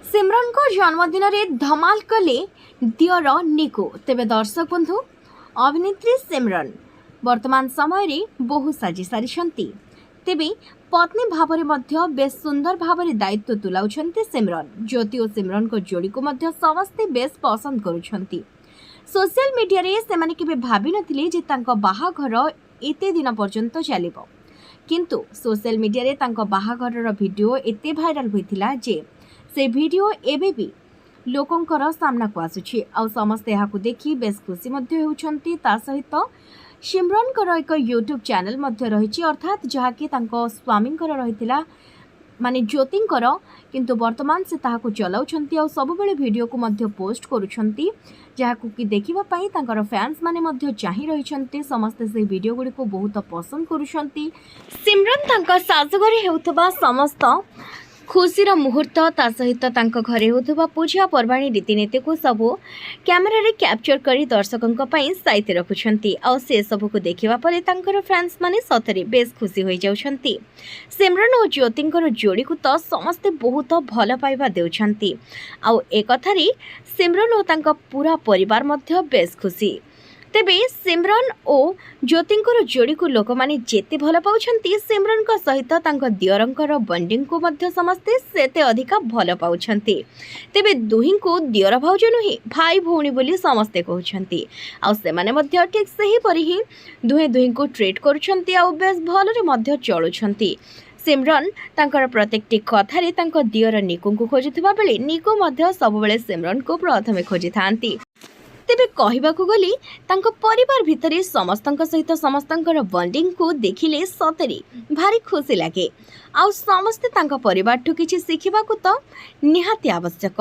सिमरन को जन्मदिन में धमाल कले दियर निको। तेबे दर्शक बंधु, अभिनेत्री सिमरन वर्तमान समय रे बहु साजी सारी। तेबे पत्नी भावरे मध्य बेस सुंदर भावरे दायित्व तुलाउछंती सिमरन। ज्योति और सिमरन को जोड़ी को मध्य समस्ते बेस पसंद करुछंती। सोशल मीडिया रे सेमाने केबे भाबी नथिले जे तांको बाहाघर एते दिन पर्यंत चलिबो, किंतु सोशल मीडिया रे तांको बाहाघरर वीडियो एते भाइराल होइथिला जे से वीडियो एबे भी लोकंकर सामना को आसुछि। आ समस्ते एहाकु देखि बेस खुशी मध्य हेउछंती। ता सहित सिमरनकर एक यूट्यूब चैनल मध्य रहिछि, अर्थात जहाँकि तांको स्वामींकर रहिथिला माने ज्योतिंकर, किंतु वर्तमान से ताहाकु चलाउछंती आ सबबेले वीडियो को मध्य पोस्ट करूछंती, जहाँकु कि देखिबा पई तांकर फैंस माने मध्य चाहि रहिछंती। समस्ते से वीडियो गुडी को बहुत पसंद करूछंती। सिमरन तांकर सासुघरे हेउथबा समस्त खुशीर मुहूर्त, ता सहित तांको घरे होथबा पूजा पर्वाणी रीतिनीति को सबू कैमेरा रे कैप्चर करी दर्शकों पई साइते रखुछंती। आ से सबू को देखिबा परे तांकर फैंस माने सतरे बेस खुशी होई जाउछंती। सिमरन और ज्योतिंकर जोड़ी को तो समस्ते बहुत भल पाइबा देउछंती। आ ए कथारी सिमरन और तांका पूरा परिवार मध्य बेस खुशी। तेबे सिमरन और ज्योतिंकर जोड़ी को लोक माने जेते भल पाउछंती, सिमरन का सहित तांका दियरंकर बॉन्डिंग को मध्य समस्ते सेते अधिका भल पाउछंती। तेबे दुहिं को दियर भाउज नुहे भाई भौणी बोली समस्ते कहउछंती। आ सेमाने मध्य ठीक सही परि ही दुहिं को ट्रीट करूछंती आ बेस भलरे मध्य चलुछंती। सिमरन तांकर प्रत्येकटी कथारे तांको दियर निको को खोजुथिबा बेले निको मध्य सब बेले सिमरन को प्रथमे खोजि थांती। तेबे कहिबाकू गली तांको परिवार भितरे समस्तंक सहित समस्तंकर बॉन्डिंग को देखिले सतरी भारी खुशी लागे। आ समस्ते तांको परिवार ठु किछि सिखिबाकू तो निहाती आवश्यक।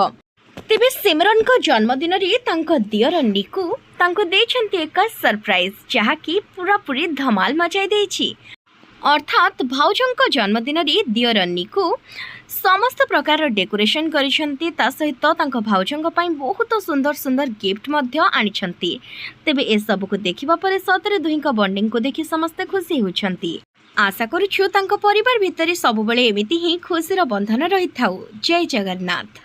तेबे सिमरन को जन्मदिन रे तांको दियर निकू तांको देछंती एक सरप्राइज, जहा कि पूरा पूरी धमाल मचाई देछि। अर्थात भाउजंक जन्मदिन रे दियर निकू समस्त प्रकार डेकोरेशन करिसंती। ता सहित तांको भाउजंक पई बहुत सुंदर सुंदर गिफ्ट मध्य आनिछंती। तेबे ए सब को देखिबा परे सतरे दुहिंक बॉन्डिंग को देखि समस्त खुशी होछंती। आशा करूछु तांको परिवार भितरे सब बेले एमिति ही खुशीर बंधन रहिथाउ। जय जगन्नाथ।